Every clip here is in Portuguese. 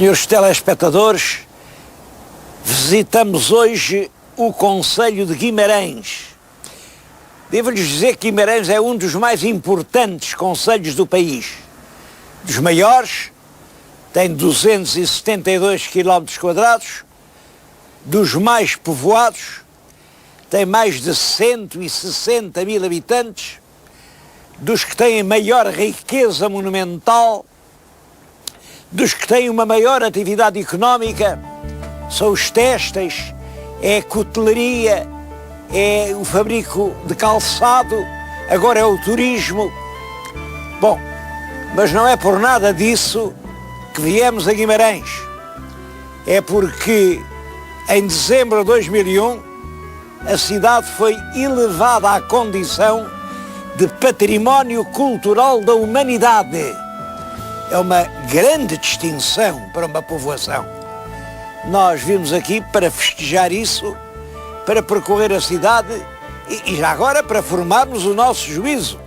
Senhores telespectadores, visitamos hoje o concelho de Guimarães. Devo-lhes dizer que Guimarães é um dos mais importantes concelhos do país. Dos maiores, tem 272 km², dos mais povoados, tem mais de 160 mil habitantes, dos que têm maior riqueza monumental, dos que têm uma maior atividade económica, são os têxteis, é a cutelaria, é o fabrico de calçado, agora é o turismo. Bom, mas não é por nada disso que viemos a Guimarães. É porque em dezembro de 2001 a cidade foi elevada à condição de património cultural da humanidade. É uma grande distinção para uma povoação. Nós vimos aqui para festejar isso, para percorrer a cidade e já agora para formarmos o nosso juízo,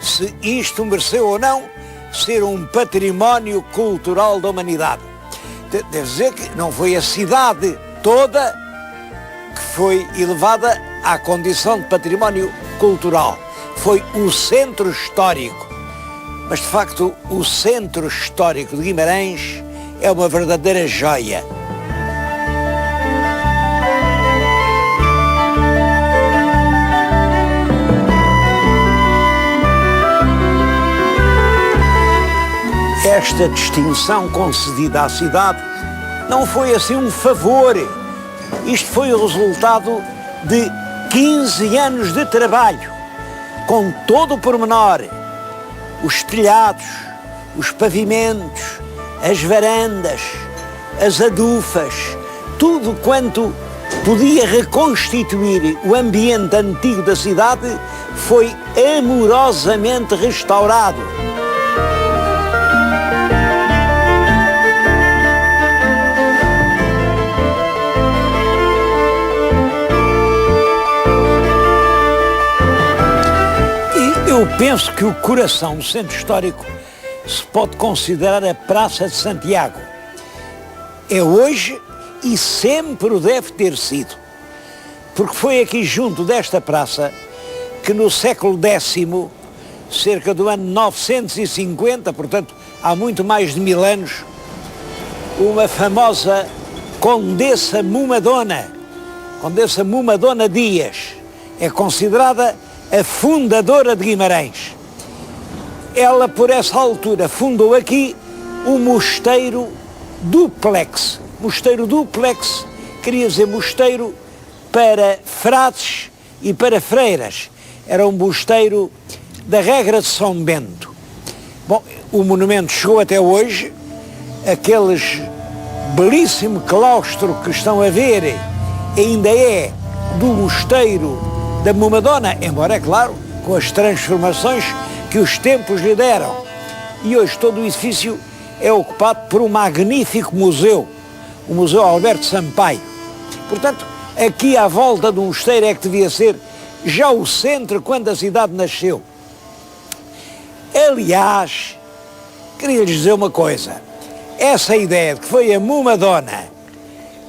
se isto mereceu ou não ser um património cultural da humanidade. Devo dizer que não foi a cidade toda que foi elevada à condição de património cultural, foi o centro histórico. Mas, de facto, o centro histórico de Guimarães é uma verdadeira joia. Esta distinção concedida à cidade não foi assim um favor. Isto foi o resultado de 15 anos de trabalho, com todo o pormenor. Os telhados, os pavimentos, as varandas, as adufas, tudo quanto podia reconstituir o ambiente antigo da cidade foi amorosamente restaurado. Eu penso que o coração do centro histórico se pode considerar a Praça de Santiago. É hoje e sempre o deve ter sido, porque foi aqui junto desta praça que no século X, cerca do ano 950, portanto há muito mais de 1000 anos, uma famosa Condessa Mumadona Dias, é considerada a fundadora de Guimarães. Ela, por essa altura, fundou aqui o Mosteiro Duplex. Mosteiro Duplex queria dizer mosteiro para frades e para freiras. Era um mosteiro da regra de São Bento. Bom, o monumento chegou até hoje, aqueles belíssimo claustro que estão a ver ainda é do Mosteiro da Mumadona, embora, é claro, com as transformações que os tempos lhe deram. E hoje todo o edifício é ocupado por um magnífico museu, o Museu Alberto Sampaio. Portanto, aqui à volta do mosteiro é que devia ser já o centro quando a cidade nasceu. Aliás, queria-lhes dizer uma coisa, essa ideia de que foi a Mumadona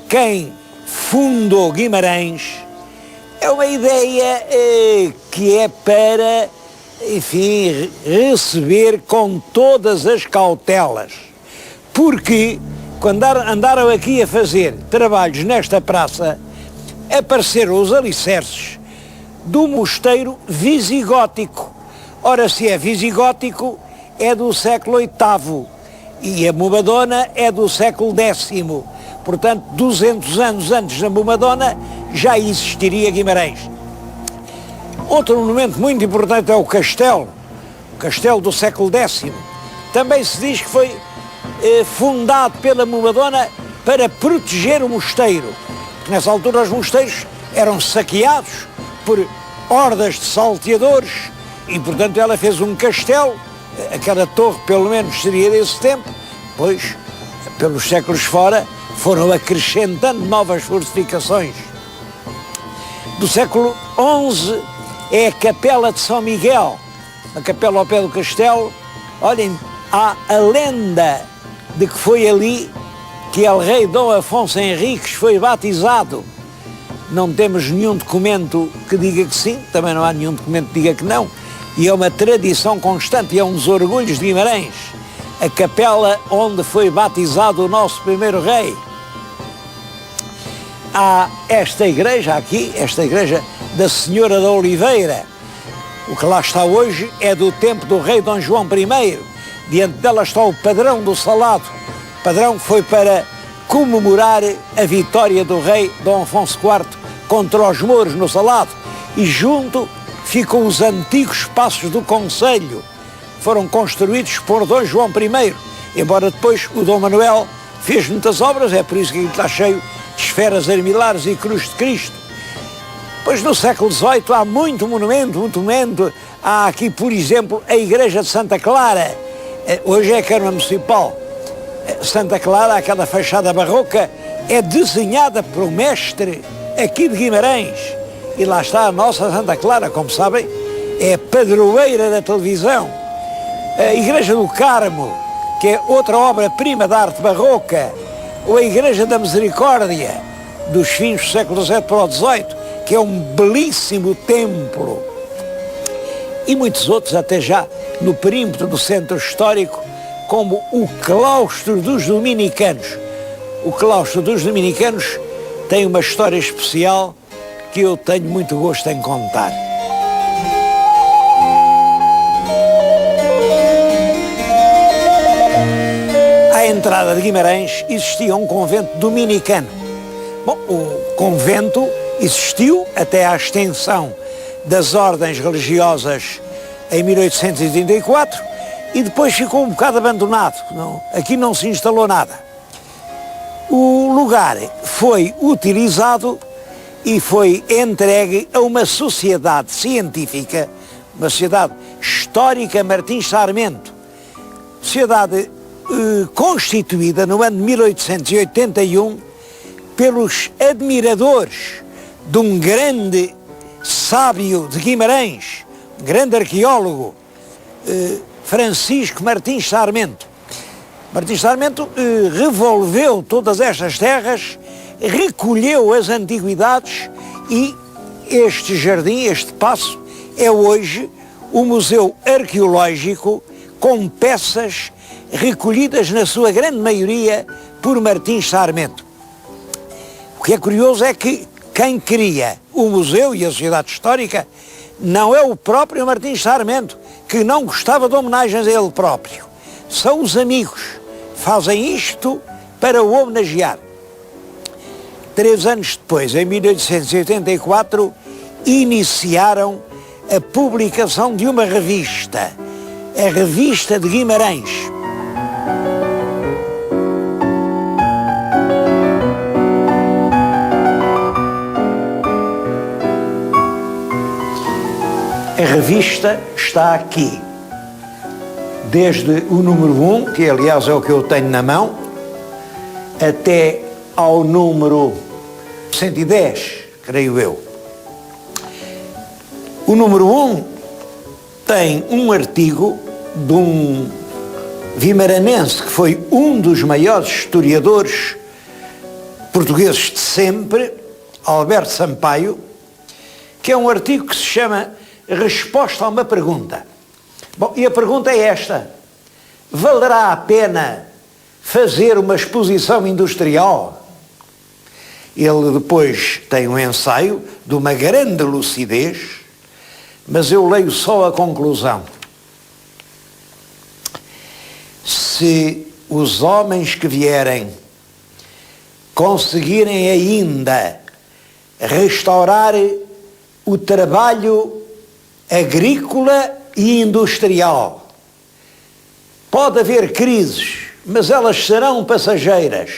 quem fundou Guimarães é uma ideia que é para, enfim, receber com todas as cautelas. Porque quando andaram aqui a fazer trabalhos nesta praça, apareceram os alicerces do mosteiro visigótico. Ora, se é visigótico, é do século VIII e a Mumadona é do século X. Portanto, 200 anos antes da Mumadona já existiria Guimarães. Outro monumento muito importante é o castelo do século X. Também se diz que foi fundado pela Mumadona para proteger o mosteiro, porque nessa altura os mosteiros eram saqueados por hordas de salteadores e, portanto, ela fez um castelo. Aquela torre, pelo menos, seria desse tempo, pois, pelos séculos fora, foram acrescentando novas fortificações. Do século XI é a Capela de São Miguel, a capela ao pé do castelo. Olhem, há a lenda de que foi ali que el rei Dom Afonso Henriques foi batizado. Não temos nenhum documento que diga que sim, também não há nenhum documento que diga que não, e é uma tradição constante, e é um dos orgulhos de Guimarães, a capela onde foi batizado o nosso primeiro rei. Há esta igreja aqui, esta igreja da Senhora da Oliveira. O que lá está hoje é do tempo do rei Dom João I. Diante dela está o padrão do Salado. O padrão foi para comemorar a vitória do rei Dom Afonso IV contra os mouros no Salado. E junto ficam os antigos passos do Conselho. Foram construídos por Dom João I. Embora depois o Dom Manuel fez muitas obras, é por isso que ele está cheio de esferas armilares e cruz de Cristo. Pois no século XVIII há muito monumento. Há aqui, por exemplo, a Igreja de Santa Clara. Hoje é a Câmara Municipal. Santa Clara, aquela fachada barroca, é desenhada por um mestre aqui de Guimarães. E lá está a nossa Santa Clara, como sabem, é a padroeira da televisão. A Igreja do Carmo, que é outra obra-prima da arte barroca, ou a Igreja da Misericórdia, dos fins do século XVII para o XVIII, que é um belíssimo templo. E muitos outros, até já no perímetro do centro histórico, como o Claustro dos Dominicanos. O Claustro dos Dominicanos tem uma história especial que eu tenho muito gosto em contar. À entrada de Guimarães existia um convento dominicano. Bom, o convento existiu até à extinção das ordens religiosas em 1884 e depois ficou um bocado abandonado. Aqui não se instalou nada. O lugar foi utilizado e foi entregue a uma sociedade científica, uma sociedade histórica Martins Sarmento, sociedade constituída no ano de 1881 pelos admiradores de um grande sábio de Guimarães, um grande arqueólogo, Francisco Martins Sarmento. Martins Sarmento revolveu todas estas terras, recolheu as antiguidades e este jardim, este paço, é hoje o Museu Arqueológico com peças recolhidas na sua grande maioria por Martins Sarmento. O que é curioso é que quem cria o museu e a sociedade histórica não é o próprio Martins Sarmento, que não gostava de homenagens a ele próprio. São os amigos. Fazem isto para o homenagear. 3 anos depois, em 1884, iniciaram a publicação de uma revista, a Revista de Guimarães. A revista está aqui, desde o número 1, que aliás é o que eu tenho na mão, até ao número 110, creio eu. O número 1 tem um artigo de um vimaranense que foi um dos maiores historiadores portugueses de sempre, Alberto Sampaio, que é um artigo que se chama Resposta a uma pergunta. Bom, e a pergunta é esta: valerá a pena fazer uma exposição industrial? Ele depois tem um ensaio de uma grande lucidez, mas eu leio só a conclusão. Se os homens que vierem conseguirem ainda restaurar o trabalho agrícola e industrial, pode haver crises, mas elas serão passageiras,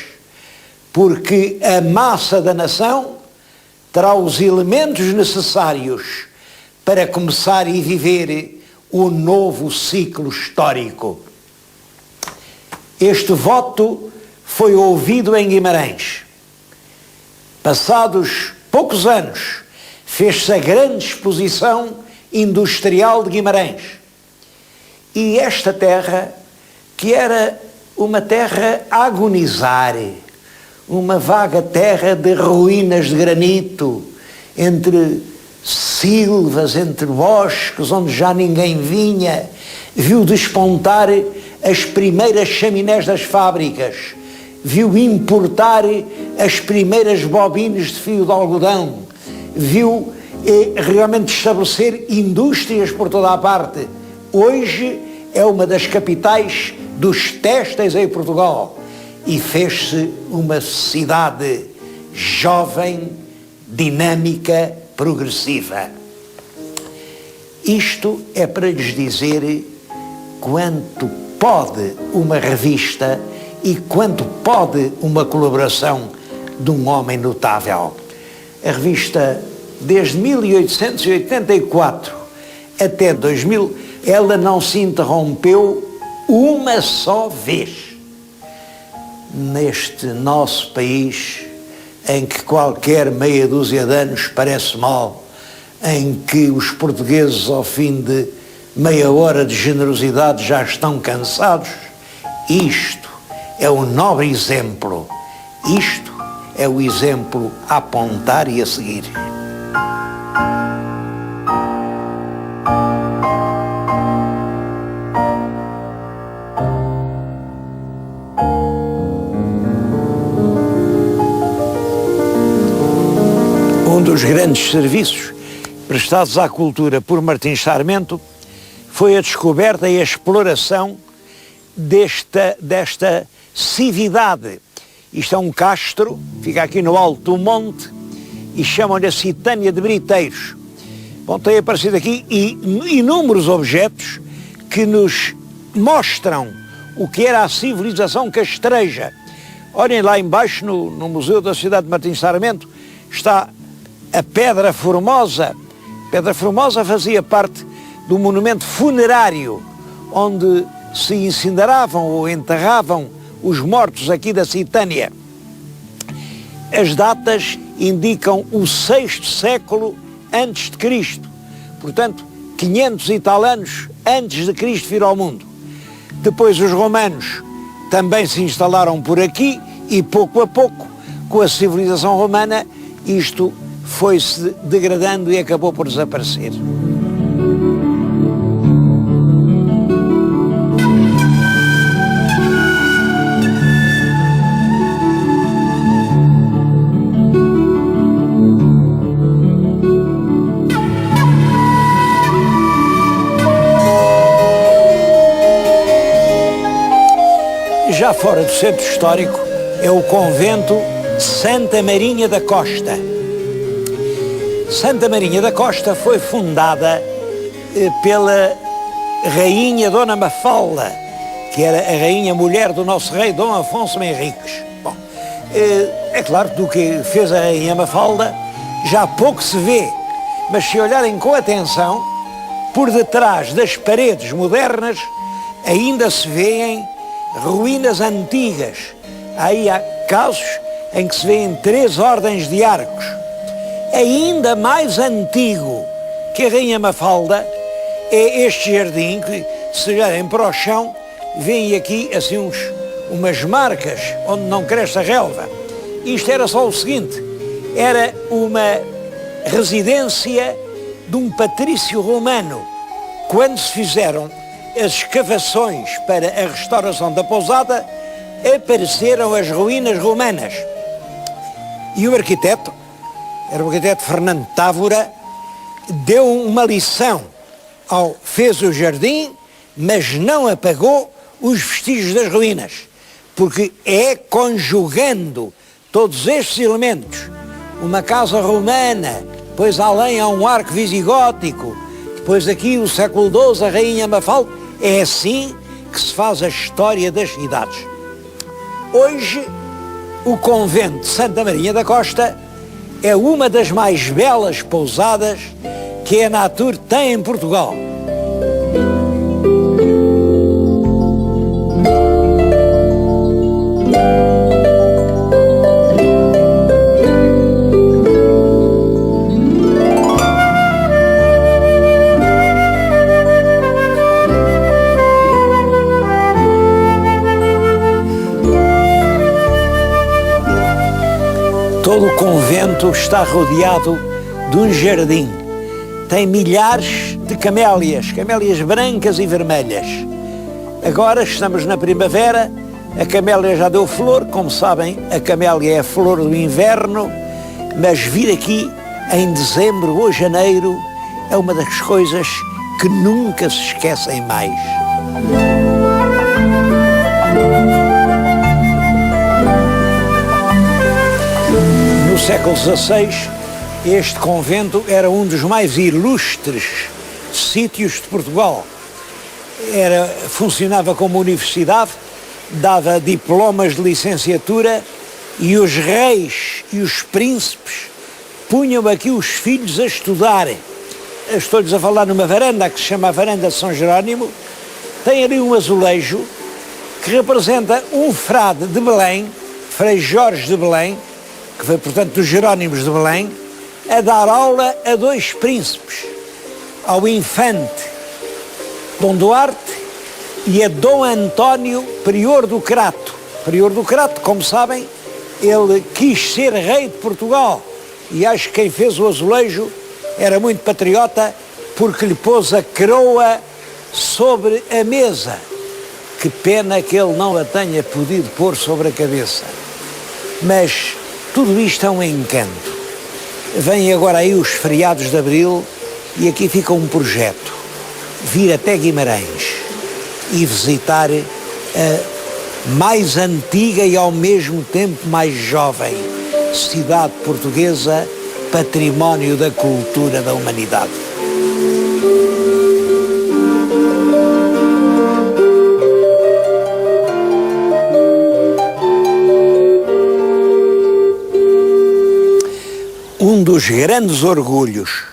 porque a massa da nação terá os elementos necessários para começar e viver o novo ciclo histórico. Este voto foi ouvido em Guimarães. Passados poucos anos, fez-se a grande exposição industrial de Guimarães. E esta terra, que era uma terra a agonizar, uma vaga terra de ruínas de granito, entre silvas, entre bosques, onde já ninguém vinha, viu despontar as primeiras chaminés das fábricas, viu importar as primeiras bobinas de fio de algodão, viu realmente estabelecer indústrias por toda a parte. Hoje é uma das capitais dos têxteis em Portugal e fez-se uma cidade jovem, dinâmica, progressiva. Isto é para lhes dizer quanto pode uma revista e quanto pode uma colaboração de um homem notável. A revista, desde 1884 até 2000, ela não se interrompeu uma só vez. Neste nosso país, em que qualquer meia dúzia de anos parece mal, em que os portugueses, ao fim de meia hora de generosidade, já estão cansados, isto é um nobre exemplo. Isto é o exemplo a apontar e a seguir. Um dos grandes serviços prestados à cultura por Martins Sarmento foi a descoberta e a exploração desta cividade. Isto é um castro, fica aqui no alto do monte, e chamam-lhe a Citânia de Briteiros. Bom, tem aparecido aqui inúmeros objetos que nos mostram o que era a civilização castreja. Olhem lá embaixo, no Museu da Cidade de Martins Sarmento, está a Pedra Formosa. Pedra Formosa fazia parte do monumento funerário, onde se incineravam ou enterravam os mortos aqui da Citânia. As datas indicam o 6º século antes de Cristo, portanto 500 e tal anos antes de Cristo vir ao mundo. Depois os romanos também se instalaram por aqui e pouco a pouco, com a civilização romana, isto foi-se degradando e acabou por desaparecer. Já fora do centro histórico é o convento de Santa Marinha da Costa. Santa Marinha da Costa foi fundada pela rainha Dona Mafalda, que era a rainha mulher do nosso rei Dom Afonso Henriques. Bom, é claro que do que fez a rainha Mafalda já pouco se vê, mas se olharem com atenção, por detrás das paredes modernas ainda se vêem ruínas antigas. Aí há casos em que se vêem 3 ordens de arcos. Ainda mais antigo que a rainha Mafalda é este jardim que, se olharem para o chão, veem aqui assim umas marcas onde não cresce a relva. Isto era só o seguinte: era uma residência de um patrício romano. Quando se fizeram as escavações para a restauração da pousada, apareceram as ruínas romanas. E o arquiteto, era o arquiteto Fernando Távora, deu uma lição fez o jardim, mas não apagou os vestígios das ruínas, porque é conjugando todos estes elementos, uma casa romana, depois além há um arco visigótico, depois aqui o século XII, a rainha Mafalda, é assim que se faz a história das cidades. Hoje, o convento de Santa Marinha da Costa é uma das mais belas pousadas que a Natur tem em Portugal. Todo o convento está rodeado de um jardim. Tem milhares de camélias, camélias brancas e vermelhas. Agora estamos na primavera, a camélia já deu flor, como sabem, a camélia é a flor do inverno, mas vir aqui em dezembro ou janeiro é uma das coisas que nunca se esquecem mais. No século XVI, este convento era um dos mais ilustres sítios de Portugal. Funcionava como universidade, dava diplomas de licenciatura e os reis e os príncipes punham aqui os filhos a estudarem. Estou-lhes a falar numa varanda que se chama a Varanda de São Jerónimo. Tem ali um azulejo que representa um frade de Belém, Frei Jorge de Belém, que foi, portanto, dos Jerónimos de Belém, a dar aula a dois príncipes, ao infante Dom Duarte e a Dom António, prior do Crato. Prior do Crato, como sabem, ele quis ser rei de Portugal e acho que quem fez o azulejo era muito patriota porque lhe pôs a coroa sobre a mesa. Que pena que ele não a tenha podido pôr sobre a cabeça. Mas tudo isto é um encanto. Vêm agora aí os feriados de Abril e aqui fica um projeto. Vir até Guimarães e visitar a mais antiga e ao mesmo tempo mais jovem cidade portuguesa, património da cultura da humanidade. Um dos grandes orgulhos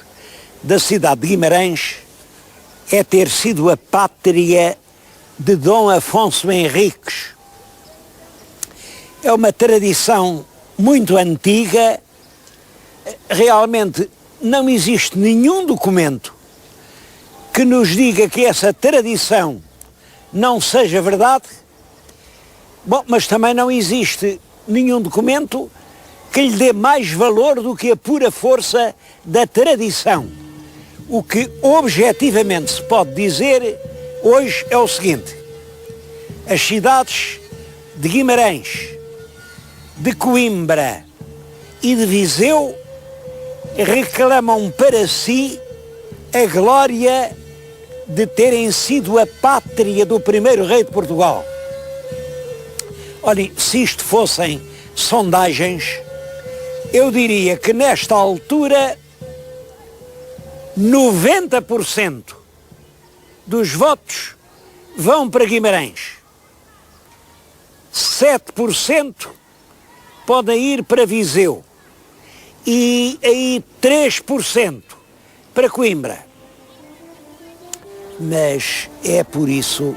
da cidade de Guimarães é ter sido a pátria de Dom Afonso Henriques. É uma tradição muito antiga, realmente não existe nenhum documento que nos diga que essa tradição não seja verdade. Bom, mas também não existe nenhum documento que lhe dê mais valor do que a pura força da tradição. O que objetivamente se pode dizer hoje é o seguinte: as cidades de Guimarães, de Coimbra e de Viseu reclamam para si a glória de terem sido a pátria do primeiro rei de Portugal. Olhem, se isto fossem sondagens, eu diria que nesta altura 90% dos votos vão para Guimarães. 7% podem ir para Viseu e aí 3% para Coimbra. Mas é por isso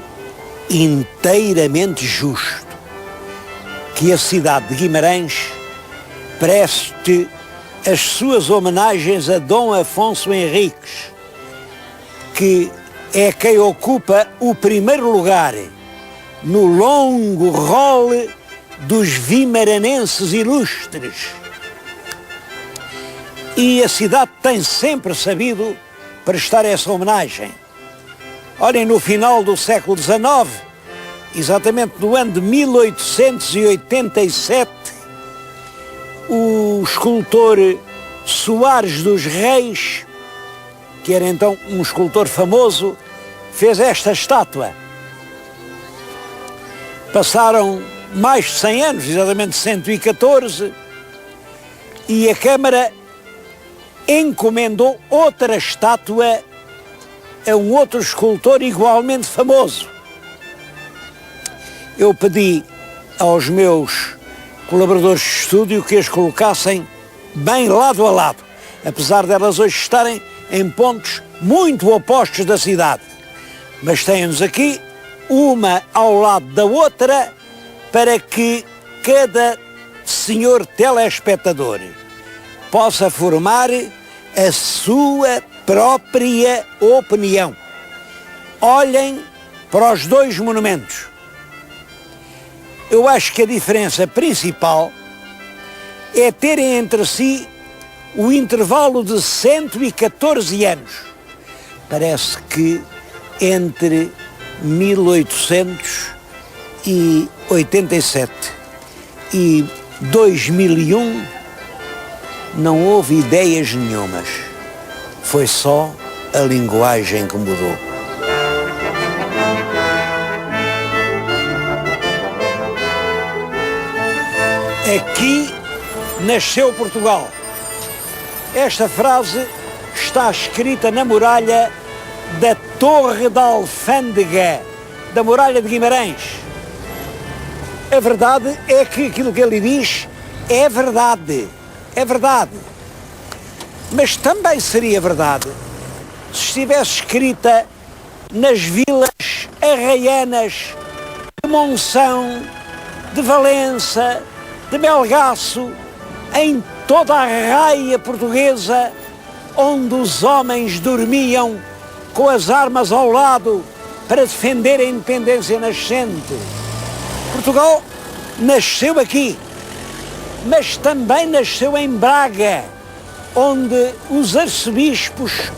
inteiramente justo que a cidade de Guimarães preste as suas homenagens a Dom Afonso Henriques, que é quem ocupa o primeiro lugar no longo rol dos vimaranenses ilustres. E a cidade tem sempre sabido prestar essa homenagem. Olhem, no final do século XIX, exatamente no ano de 1887, o escultor Soares dos Reis, que era então um escultor famoso, fez esta estátua. Passaram mais de 100 anos, exatamente 114, e a Câmara encomendou outra estátua a um outro escultor igualmente famoso. Eu pedi aos meus colaboradores de estúdio que as colocassem bem lado a lado, apesar delas hoje estarem em pontos muito opostos da cidade. Mas têm-nos aqui, uma ao lado da outra, para que cada senhor telespectador possa formar a sua própria opinião. Olhem para os dois monumentos. Eu acho que a diferença principal é terem entre si o intervalo de 114 anos. Parece que entre 1887 e 2001 não houve ideias nenhumas. Foi só a linguagem que mudou. Aqui nasceu Portugal. Esta frase está escrita na muralha da Torre da Alfândega, da muralha de Guimarães. A verdade é que aquilo que ele diz é verdade. É verdade. Mas também seria verdade se estivesse escrita nas vilas arraianas de Monção, de Valença, de Melgaço, em toda a raia portuguesa, onde os homens dormiam com as armas ao lado para defender a independência nascente. Portugal nasceu aqui, mas também nasceu em Braga, onde os arcebispos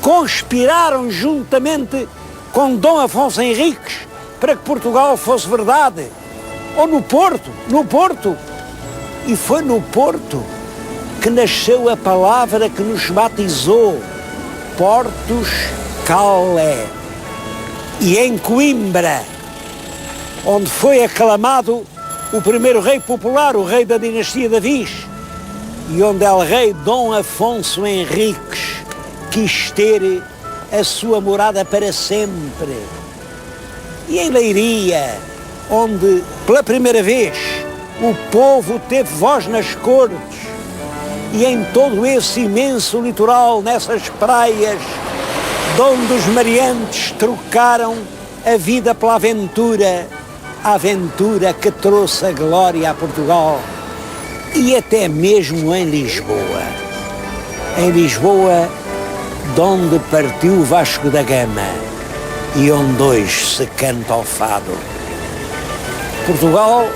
conspiraram juntamente com Dom Afonso Henriques para que Portugal fosse verdade. Ou no Porto. E foi no Porto que nasceu a palavra que nos batizou, Portus Cale. E em Coimbra, onde foi aclamado o primeiro rei popular, o rei da dinastia de Viz, e onde el rei Dom Afonso Henriques quis ter a sua morada para sempre. E em Leiria, onde pela primeira vez o povo teve voz nas cortes, e em todo esse imenso litoral, nessas praias, de onde os mariantes trocaram a vida pela aventura, a aventura que trouxe a glória a Portugal, e até mesmo em Lisboa. Em Lisboa, de onde partiu Vasco da Gama e onde hoje se canta o fado. Portugal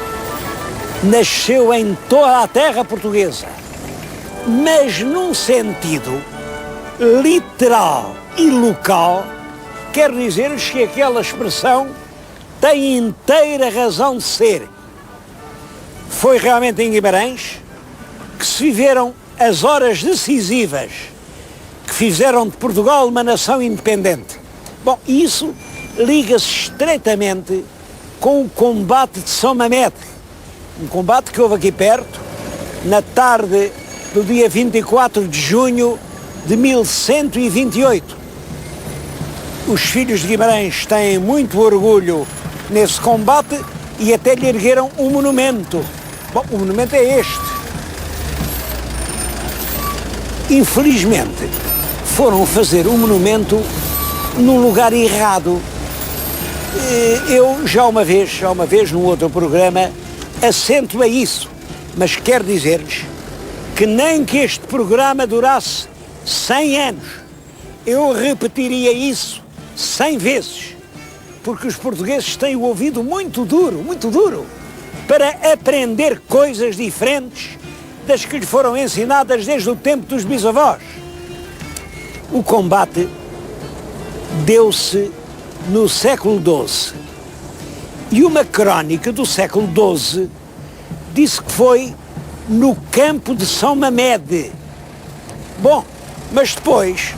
nasceu em toda a terra portuguesa, mas num sentido literal e local. Quero dizer-vos que aquela expressão tem inteira razão de ser. Foi realmente em Guimarães que se viveram as horas decisivas que fizeram de Portugal uma nação independente. Bom, isso liga-se estreitamente com o combate de São Mamede, um combate que houve aqui perto, na tarde do dia 24 de junho de 1128. Os filhos de Guimarães têm muito orgulho nesse combate e até lhe ergueram um monumento. Bom, o monumento é este. Infelizmente, foram fazer um monumento no lugar errado. Eu já uma vez, num outro programa, acentuei isso, mas quero dizer-lhes que nem que este programa durasse 100 anos, eu repetiria isso 100 vezes, porque os portugueses têm o ouvido muito duro, para aprender coisas diferentes das que lhes foram ensinadas desde o tempo dos bisavós. O combate deu-se no século XII e uma crónica do século XII disse que foi no campo de São Mamede. Bom, mas depois,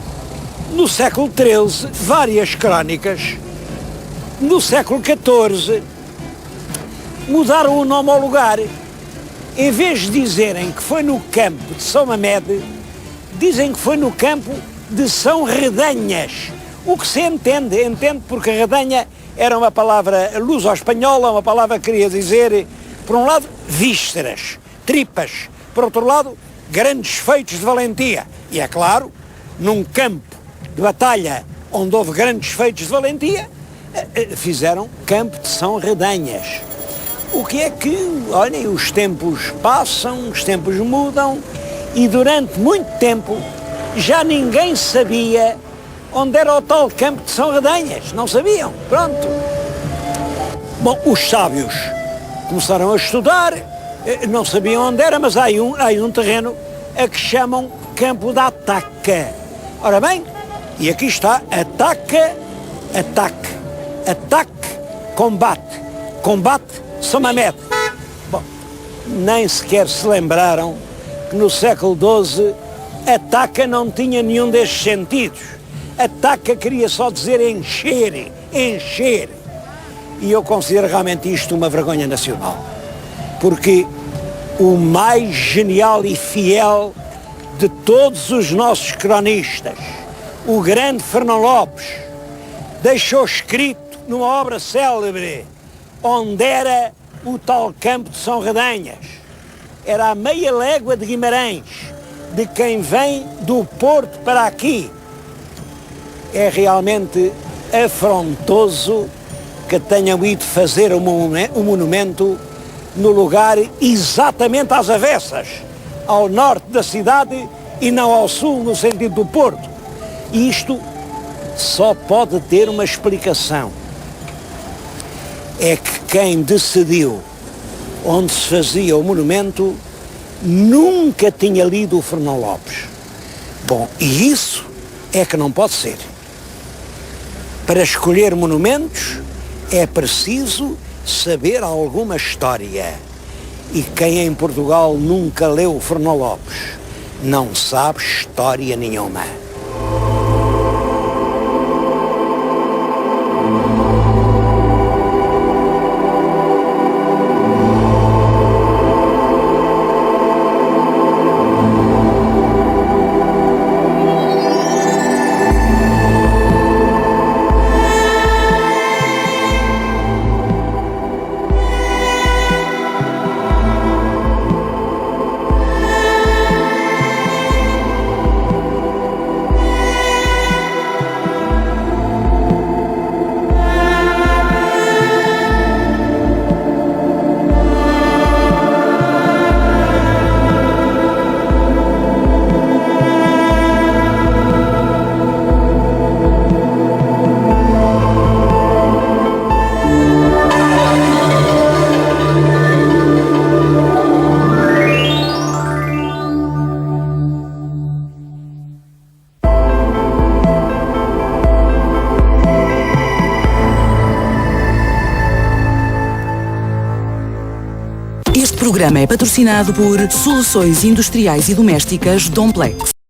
no século XIII, várias crónicas, no século XIV, mudaram o nome ao lugar. Em vez de dizerem que foi no campo de São Mamede, dizem que foi no campo de São Redanhas. O que se entende porque Redanha era uma palavra luso-espanhola, uma palavra que queria dizer, por um lado, vísceras, tripas, por outro lado, grandes feitos de valentia. E é claro, num campo de batalha onde houve grandes feitos de valentia, fizeram campo de São Redanhas. O que é que, olhem, os tempos passam, os tempos mudam, e durante muito tempo já ninguém sabia onde era o tal campo de São Redanhas. Não sabiam, pronto. Bom, os sábios começaram a estudar não sabiam onde era, mas há um terreno a que chamam Campo da Ataca. Ora bem, e aqui está, ataque, combate, São Mamede. Bom, nem sequer se lembraram que no século XII ataca não tinha nenhum destes sentidos. Ataca queria só dizer encher. E eu considero realmente isto uma vergonha nacional. Porque o mais genial e fiel de todos os nossos cronistas, o grande Fernão Lopes, deixou escrito numa obra célebre onde era o tal campo de São Redenhas. Era a meia légua de Guimarães, de quem vem do Porto para aqui. É realmente afrontoso que tenham ido fazer um monumento no lugar exatamente às avessas, ao norte da cidade e não ao sul, no sentido do Porto. E isto só pode ter uma explicação. É que quem decidiu onde se fazia o monumento nunca tinha lido o Fernão Lopes. Bom, e isso é que não pode ser. Para escolher monumentos é preciso saber alguma história. E quem em Portugal nunca leu o Fernão Lopes não sabe história nenhuma. Este programa é patrocinado por Soluções Industriais e Domésticas Domplex.